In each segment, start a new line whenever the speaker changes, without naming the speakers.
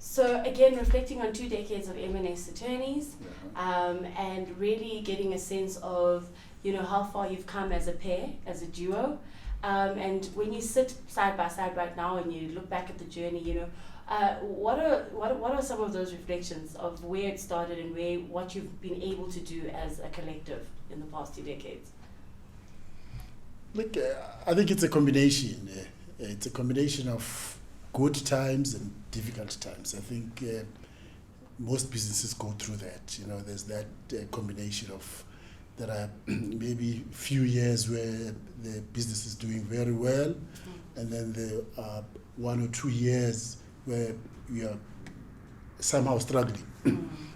So again, reflecting on 2 decades of MNS Attorneys, and really getting a sense of, how far you've come as a pair, as a duo. And when you sit side by side right now and you look back at the journey, what are some of those reflections of where it started and what you've been able to do as a collective in the past 2 decades?
Look, I think it's a combination. It's a combination of good times and difficult times. I think most businesses go through that. There's that combination of, there are maybe few years where the business is doing very well, and then there are 1 or 2 years where we are somehow struggling.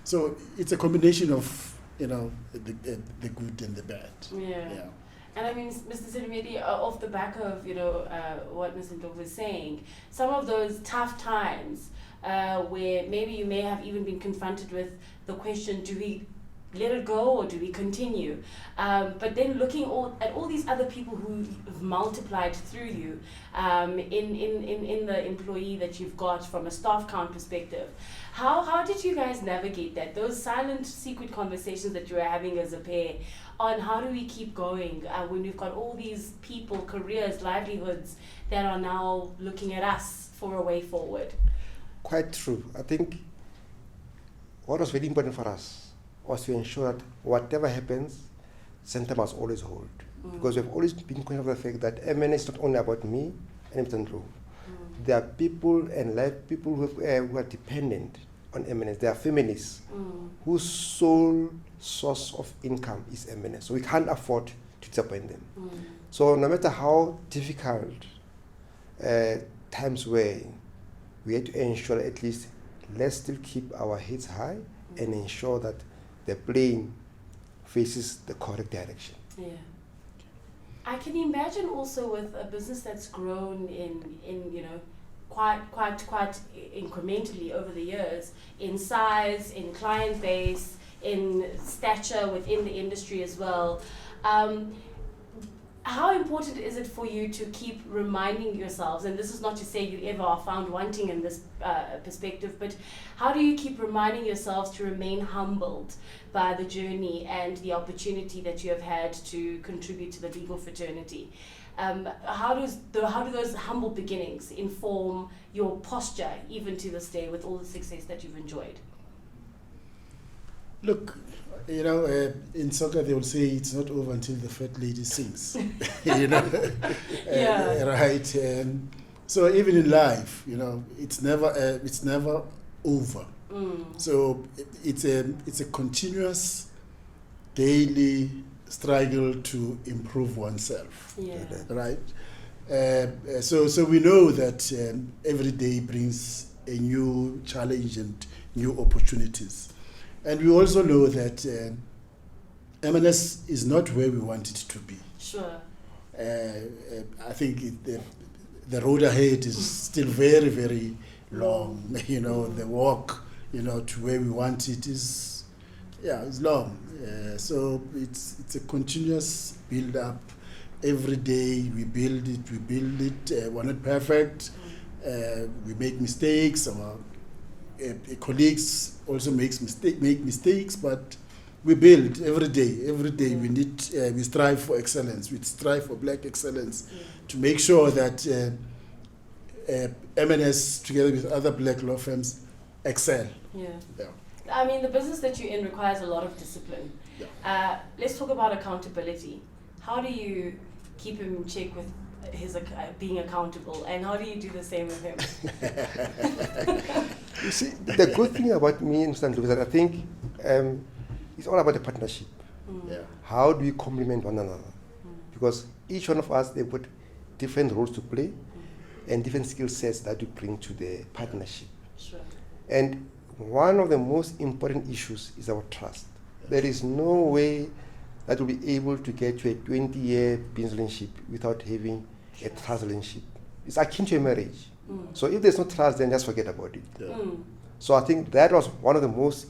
So it's a combination of, the good and the bad.
Yeah. And I mean, Mr. Sedumedi, off the back of, what Mr. Ndlovu was saying, some of those tough times where maybe you may have even been confronted with the question, do we let it go or do we continue? But then looking at all these other people who have multiplied through you in the employee that you've got from a staff count perspective, how did you guys navigate that? Those silent, secret conversations that you were having as a pair on how do we keep going when we've got all these people, careers, livelihoods that are now looking at us for a way forward?
Quite true. I think what was very important for us was to ensure that whatever happens, center must always hold. Because we've always been conscious of the fact that MNS is not only about me and Mr. Ndlovu. There are people and people who are dependent on MNS. There are families whose sole source of income is MNS. So we can't afford to disappoint them. So no matter how difficult times were, we had to ensure that at least let's still keep our heads high and ensure that the plane faces the correct direction.
Yeah. I can imagine also with a business that's grown in quite incrementally over the years, in size, in client base, in stature within the industry as well. How important is it for you to keep reminding yourselves, and this is not to say you ever are found wanting in this perspective, but how do you keep reminding yourselves to remain humbled by the journey and the opportunity that you have had to contribute to the legal fraternity? How do those humble beginnings inform your posture even to this day with all the success that you've enjoyed?
Look, in soccer they will say it's not over until the fat lady sings. Right? So even in life, it's never over. So it's a continuous daily struggle to improve oneself. Right? So we know that every day brings a new challenge and new opportunities. And we also know that MNS is not where we want it to be.
Sure.
I think the road ahead is still very, very long. The walk, to where we want it is long. So it's a continuous build up. Every day we build it. We're not perfect. We make mistakes. Our colleagues also make mistakes, but we build every day. Every day we strive for excellence. We strive for black excellence to make sure that MNS, together with other black law firms, excel.
Yeah. I mean, the business that you're in requires a lot of discipline. Let's talk about accountability. How do you keep him in check with his being accountable, and how do you do the same with him?
You see, the good thing about me and Mr. Ndlovu is that I think it's all about the partnership. How do we complement one another? Because each one of us, they've got different roles to play and different skill sets that we bring to the partnership.
Sure.
And one of the most important issues is our trust. There is no way that we'll be able to get to a 20-year business relationship without having a trust relationship. It's akin to a marriage. So if there's no trust, then just forget about it. So I think that was one of the most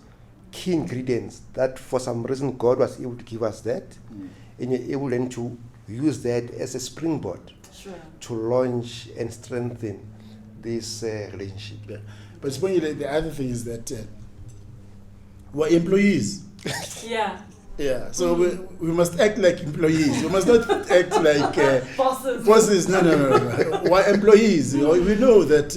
key ingredients that for some reason God was able to give us that, and you're able then to use that as a springboard to launch and strengthen this relationship.
But the other thing is that we're employees.
Yeah.
Yeah, so we must act like employees. We must not act like
Bosses.
bosses. No. We're employees. We know that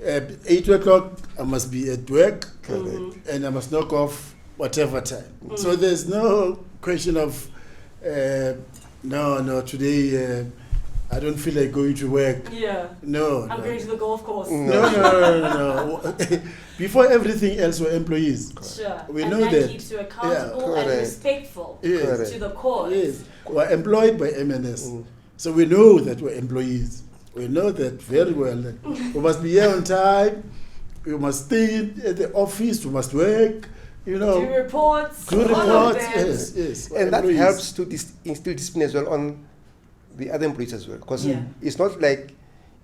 at 8 o'clock I must be at work, and I must knock off whatever time. So there's no question of no, today I don't feel like going to work.
Yeah.
No.
I'm going to the golf course.
No. Before everything else, we're employees.
Sure.
We
and
know
that
that.
keeps you accountable
Yeah.
and
Correct.
respectful
Yes.
to the cause.
Yes, we're employed by MNS. So we know that we're employees. We know that very well. That we must be here on time. We must stay at the office. We must work.
Do reports.
Do
all of
reports.
that.
Yes. we're
And that
employees.
helps to instill discipline as well on the other employees as well. Because it's not like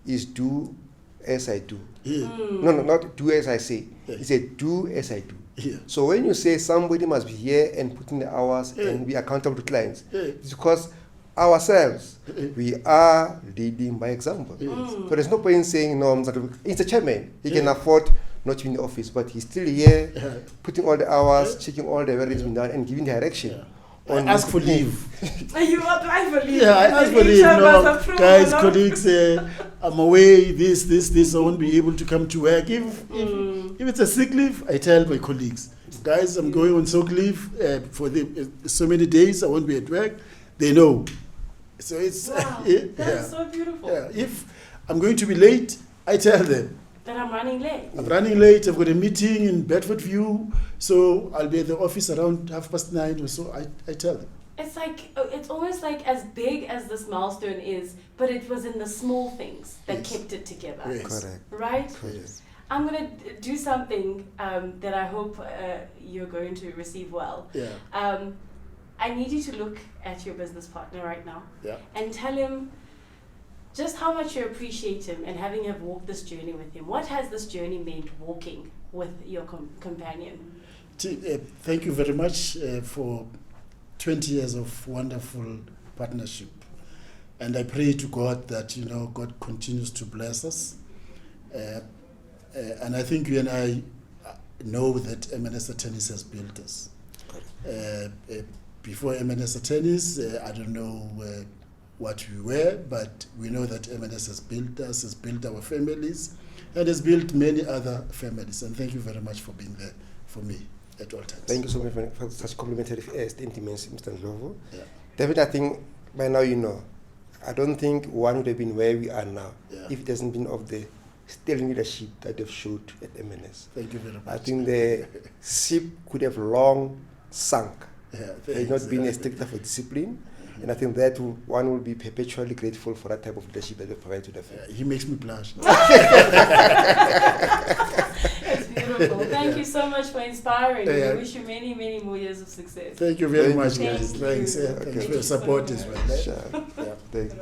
it's do as I do.
Yeah.
No, not do as I say.
Yeah.
It's a do as I do.
Yeah.
So when you say somebody must be here and put in the hours and be accountable to clients, it's because ourselves, we are leading by example. So there's no point in saying, no, it's a chairman. He can afford not to be in the office, but he's still here, putting all the hours, checking all the work that's been done, and giving direction.
I ask for leave.
You apply for leave.
Yeah, I ask for leave.
HR
No,
must approve,
guys,
no?
colleagues, I'm away. This. I won't be able to come to work. If it's a sick leave, I tell my colleagues, guys, I'm going on sick leave for so many days. I won't be at work. They know. So it's
Wow, that's so beautiful.
Yeah. If I'm going to be late, I tell them.
That I'm running late.
I'm running late. I've got a meeting in Bedford View, so I'll be at the office around 9:30 or so. I tell them.
It's like, it's almost like as big as this milestone is, but it was in the small things that kept it together.
Yes.
Correct.
Right?
Yes.
I'm going to do something that I hope you're going to receive well.
Yeah.
I need you to look at your business partner right now
Yeah.
and tell him just how much you appreciate him and having have walked this journey with him. What has this journey meant walking with your companion?
Thank you very much for 20 years of wonderful partnership. And I pray to God that, God continues to bless us. And I think you and I know that MNS Attorneys has built us. Before MNS Attorneys, I don't know what we were, but we know that MNS has built us, has built our families, and has built many other families. And thank you very much for being there for me at all times.
Thank you so much for such complimentary statements, Mr. Ndlovu.
Yeah.
Definitely, I think by now you know. I don't think one would have been where we are now if it hasn't been of the sterling leadership that they've showed at MNS.
Thank you very much.
I think the ship could have long sunk had not been a stricter for discipline. And I think that one will be perpetually grateful for that type of leadership that they provide to the family.
He makes me blush.
It's beautiful. Thank you so much for inspiring me. I wish you many, many more years of success.
Thank you very
Thank
much,
you.
guys.
Thank
Thanks.
you.
Thanks
Thank
for your
you so
support
much.
as well.
Sure.
Yeah.
Thank you.